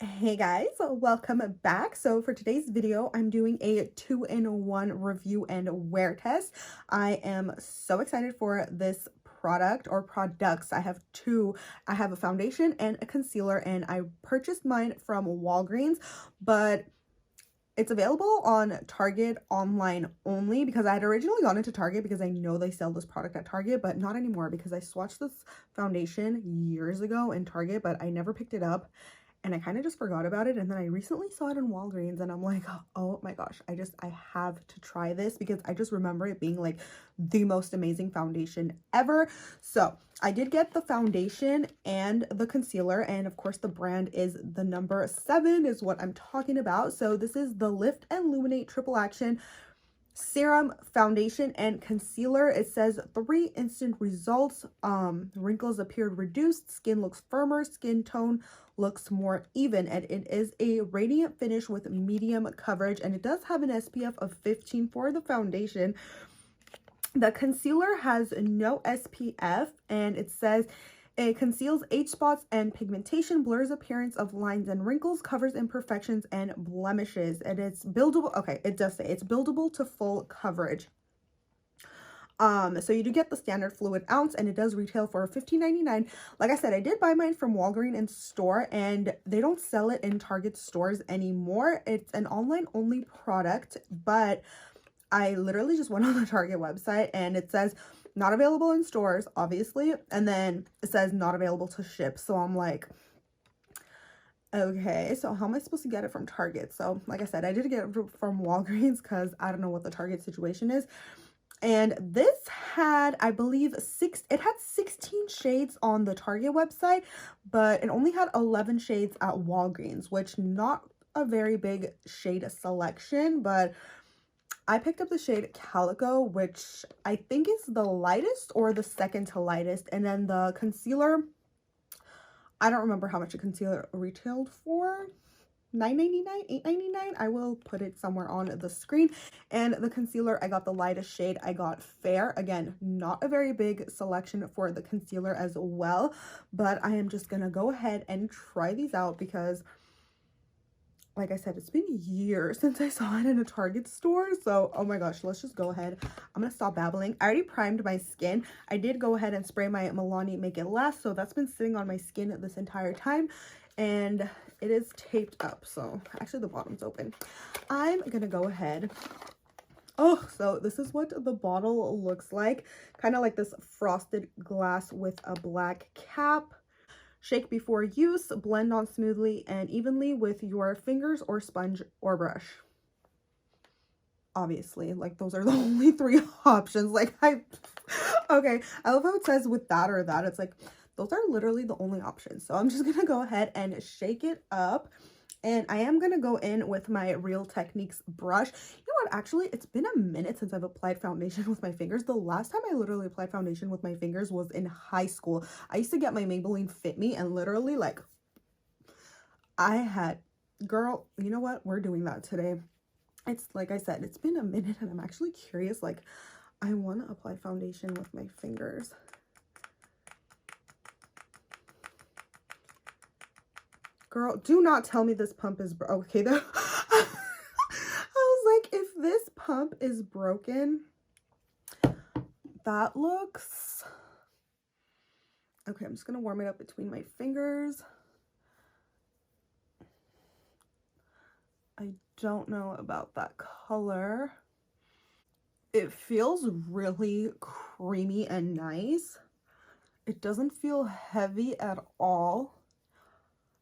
Hey guys, welcome back. So for today's video, I'm doing a 2-in-1 review and wear test. I am so excited for this product or products. I have two. I have a foundation and a concealer, and I purchased mine from Walgreens, but it's available on Target online only because I had originally gone into Target because I know they sell this product at Target, but not anymore because I swatched this foundation years ago in Target, but I never picked it up and I kind of just forgot about it. And then I recently saw it in Walgreens and I'm like, oh my gosh, I have to try this because I just remember it being like the most amazing foundation ever. So I did get the foundation and the concealer, and of course the brand is the No7 is what I'm talking about. So this is the Lift and Luminate Triple Action Serum, Foundation, and Concealer. It says 3 instant results. Wrinkles appeared reduced, skin looks firmer, skin tone looks more even, and it is a radiant finish with medium coverage, and it does have an SPF of 15 for the foundation. The concealer has no SPF, and it says it conceals age spots and pigmentation, blurs appearance of lines and wrinkles, covers imperfections and blemishes, and it's buildable. Okay, it does say it's buildable to full coverage. So you do get the standard fluid ounce, and it does retail for $15.99. Like I said, I did buy mine from Walgreens in store, and they don't sell it in Target stores anymore. It's an online only product, but I literally just went on the Target website and it says not available in stores, obviously, and then it says not available to ship. So I'm like, okay, so how am I supposed to get it from Target? So like I said, I did get it from Walgreens because I don't know what the Target situation is. And this had, I believe, it had 16 shades on the Target website, but it only had 11 shades at Walgreens, which not a very big shade selection, but I picked up the shade Calico, which I think is the lightest or the second to lightest. And then the concealer, I don't remember how much a concealer retailed for. $9.99, $8.99. I will put it somewhere on the screen. And the concealer, I got the lightest shade. I got Fair. Again, not a very big selection for the concealer as well, but I am just gonna go ahead and try these out because, like I said, it's been years since I saw it in a Target store. So, oh my gosh, let's just go ahead. I'm going to stop babbling. I already primed my skin. I did go ahead and spray my Milani Make It Last. So that's been sitting on my skin this entire time. And it is taped up. So actually the bottom's open. I'm going to go ahead. Oh, so this is what the bottle looks like. Kind of like this frosted glass with a black cap. Shake before use, blend on smoothly and evenly with your fingers or sponge or brush. Obviously, like those are the only 3 options. Like okay, I love how it says with that or that. It's like, those are literally the only options. So I'm just gonna go ahead and shake it up. And I am going to go in with my Real Techniques brush. You know what? Actually, it's been a minute since I've applied foundation with my fingers. The last time I literally applied foundation with my fingers was in high school. I used to get my Maybelline Fit Me, and literally, like, girl, you know what? We're doing that today. It's, like I said, it's been a minute, and I'm actually curious. Like, I want to apply foundation with my fingers. Girl, do not tell me this pump is okay though. I was like, if this pump is broken, that looks okay. I'm just gonna warm it up between my fingers. I don't know about that color. It feels really creamy and nice. It doesn't feel heavy at all.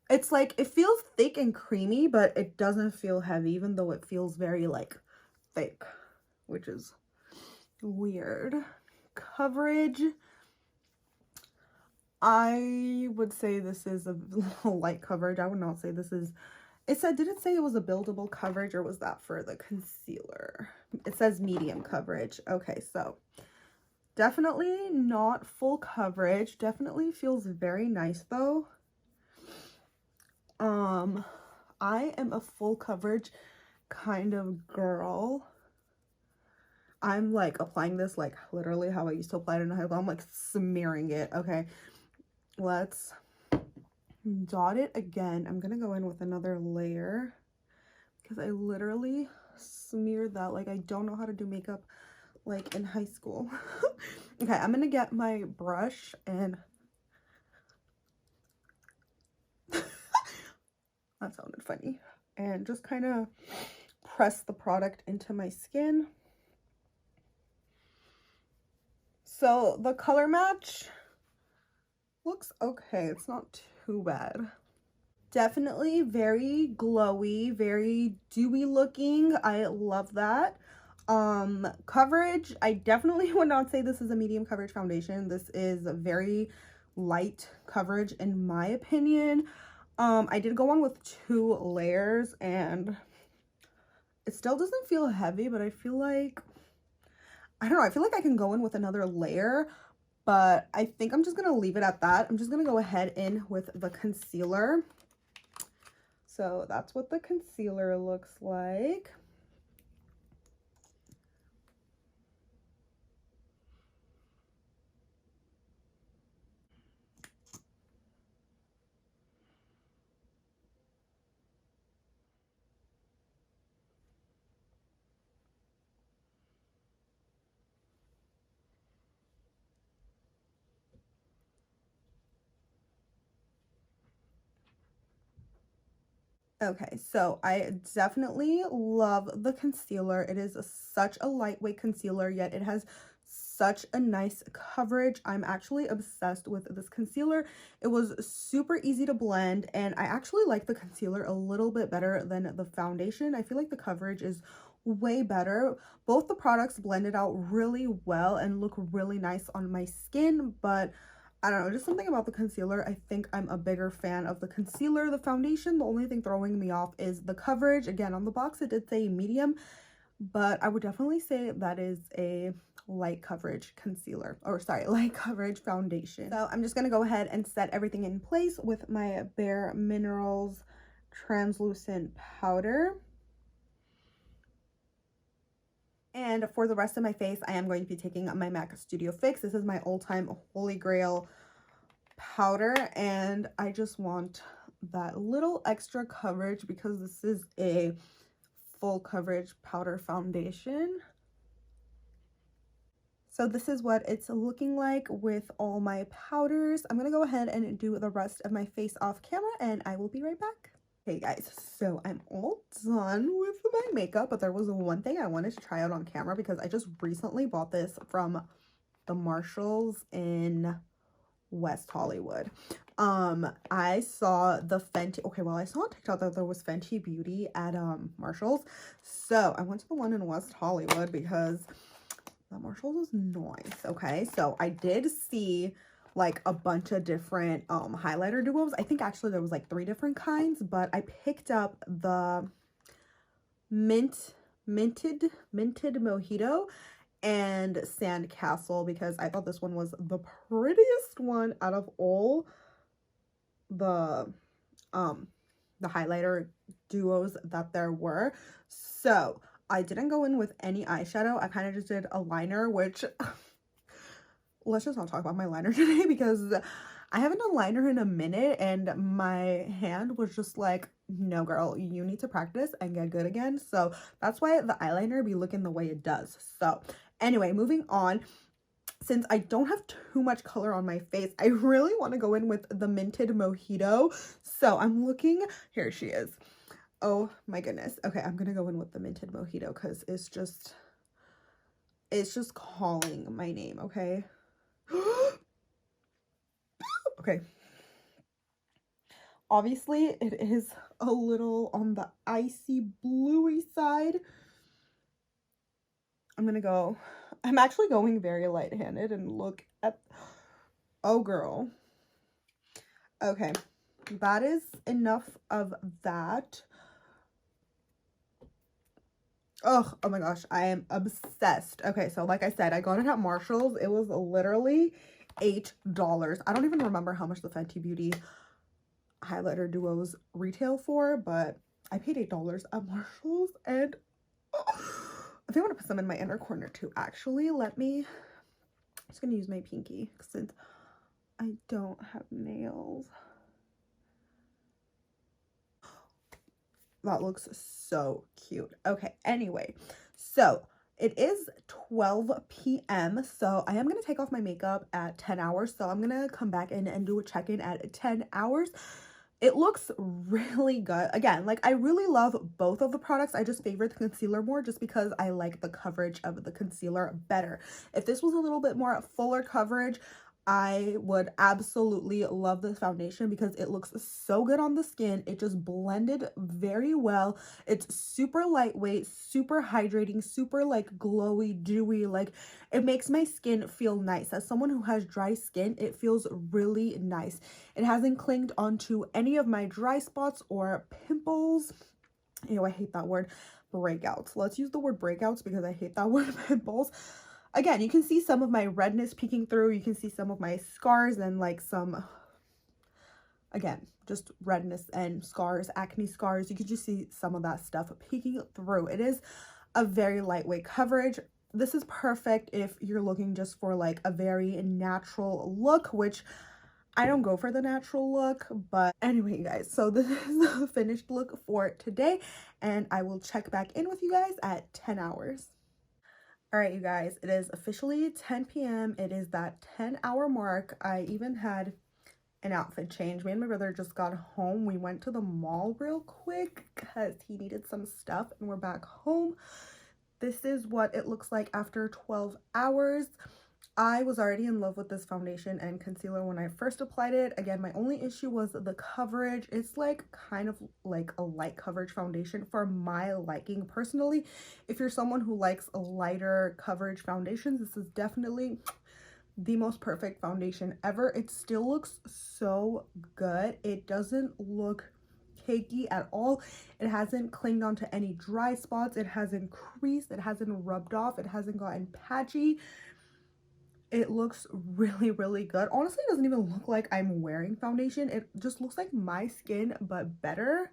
It's like, it feels thick and creamy, but it doesn't feel heavy, even though it feels very, like, thick, which is weird. Coverage, I would say this is a light coverage. I would not say this is, it said, did it say it was a buildable coverage, or was that for the concealer? It says medium coverage. Okay, so definitely not full coverage. Definitely feels very nice though. I am a full coverage kind of girl. I'm like applying this like literally how I used to apply it in high school. I'm like smearing it. Okay, let's dot it again. I'm gonna go in with another layer because I literally smeared that like I don't know how to do makeup like in high school. Okay, I'm gonna get my brush and that sounded funny, and just kind of press the product into my skin. So the color match looks okay. It's not too bad. Definitely very glowy, very dewy looking. I love that. Coverage, I definitely would not say this is a medium coverage foundation. This is a very light coverage in my opinion. I did go on with 2 layers and it still doesn't feel heavy, but I feel like, I don't know, I feel like I can go in with another layer, but I think I'm just gonna leave it at that. I'm just gonna go ahead in with the concealer. So that's what the concealer looks like. Okay, so I definitely love the concealer. It is such a lightweight concealer, yet it has such a nice coverage. I'm actually obsessed with this concealer. It was super easy to blend, and I actually like the concealer a little bit better than the foundation. I feel like the coverage is way better. Both the products blended out really well and look really nice on my skin, but I don't know, just something about the concealer. I think I'm a bigger fan of the concealer. The foundation, the only thing throwing me off is the coverage. Again, on the box it did say medium, but I would definitely say that is a light coverage concealer, or sorry, light coverage foundation. So I'm just gonna go ahead and set everything in place with my Bare Minerals translucent powder. And for the rest of my face, I am going to be taking my MAC Studio Fix. This is my all-time holy grail powder, and I just want that little extra coverage because this is a full coverage powder foundation. So this is what it's looking like with all my powders. I'm gonna go ahead and do the rest of my face off camera, and I will be right back. Hey guys, so I'm all done with my makeup, but there was one thing I wanted to try out on camera because I just recently bought this from the Marshalls in West Hollywood. I saw the Fenty, okay, well, I saw on TikTok that there was Fenty Beauty at Marshalls, so I went to the one in West Hollywood because the Marshalls is nice. Okay, so I did see like a bunch of different highlighter duos. I think actually there was like 3 different kinds, but I picked up the minted mojito and sandcastle because I thought this one was the prettiest one out of all the highlighter duos that there were. So I didn't go in with any eyeshadow. I kind of just did a liner, which let's just not talk about my liner today because I haven't done liner in a minute and my hand was just like, no girl, you need to practice and get good again. So that's why the eyeliner be looking the way it does. So anyway, moving on. Since I don't have too much color on my face, I really want to go in with the minted mojito. So I'm looking, here she is. Oh my goodness. Okay, I'm gonna go in with the minted mojito because it's just calling my name, okay? Okay. Obviously, it is a little on the icy bluey side. I'm actually going very light-handed and look at, oh girl. Okay, that is enough of that. Oh my gosh, I am obsessed. Okay, so like I said, I got it at Marshall's. It was literally $8. I don't even remember how much the Fenty Beauty highlighter duos retail for, but I paid $8 at Marshall's, and oh, I think I want to put some in my inner corner too. Actually, I'm just gonna use my pinky since I don't have nails. That looks so cute. Okay, anyway, so it is 12 p.m. So I am going to take off my makeup at 10 hours. So I'm going to come back in and do a check-in at 10 hours. It looks really good. Again, like I really love both of the products. I just favorite the concealer more just because I like the coverage of the concealer better. If this was a little bit more fuller coverage, I would absolutely love this foundation because it looks so good on the skin. It just blended very well. It's super lightweight, super hydrating, super like glowy, dewy. Like it makes my skin feel nice. As someone who has dry skin, it feels really nice. It hasn't clinged onto any of my dry spots or pimples. Ew, I hate that word. Breakouts. Let's use the word breakouts because I hate that word, pimples. Again, you can see some of my redness peeking through. You can see some of my scars and like some, again, just redness and scars, acne scars. You can just see some of that stuff peeking through. It is a very lightweight coverage. This is perfect if you're looking just for like a very natural look, which I don't go for the natural look. But anyway, you guys, so this is the finished look for today, and I will check back in with you guys at 10 hours. All right, you guys, it is officially 10 p.m. It is that 10-hour mark. I even had an outfit change. Me and my brother just got home. We went to the mall real quick because he needed some stuff, and we're back home. This is what it looks like after 12 hours. I was already in love with this foundation and concealer when I first applied it. Again, my only issue was the coverage. It's like kind of like a light coverage foundation for my liking personally. If you're someone who likes a lighter coverage foundations, this is definitely the most perfect foundation ever. It still looks so good. It doesn't look cakey at all. It hasn't clinged onto any dry spots. It hasn't creased. It hasn't rubbed off. It hasn't gotten patchy. It looks really, really good. Honestly, it doesn't even look like I'm wearing foundation. It just looks like my skin, but better.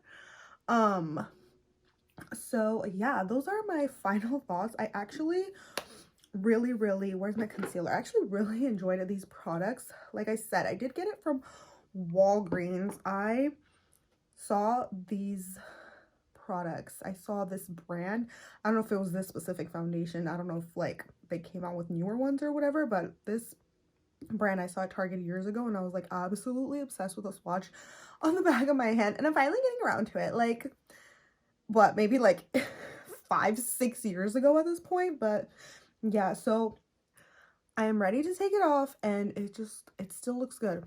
So yeah, those are my final thoughts. I actually really, where's my concealer? I actually really enjoyed these products. Like I said, I did get it from Walgreens. I saw these products. I saw this brand. I don't know if it was this specific foundation. I don't know if like they came out with newer ones or whatever, but this brand I saw at Target years ago, and I was like absolutely obsessed with a swatch on the back of my hand, and I'm finally getting around to it. Like, what, maybe like 5-6 years ago at this point. But yeah, so I am ready to take it off, and it still looks good.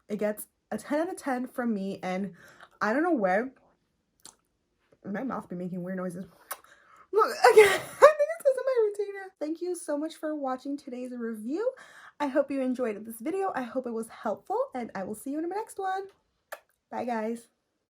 It gets a 10 out of 10 from me, and I don't know where my mouth be making weird noises. Look, again, I think it's because of my retainer. Thank you so much for watching today's review. I hope you enjoyed this video. I hope it was helpful, and I will see you in my next one. Bye, guys.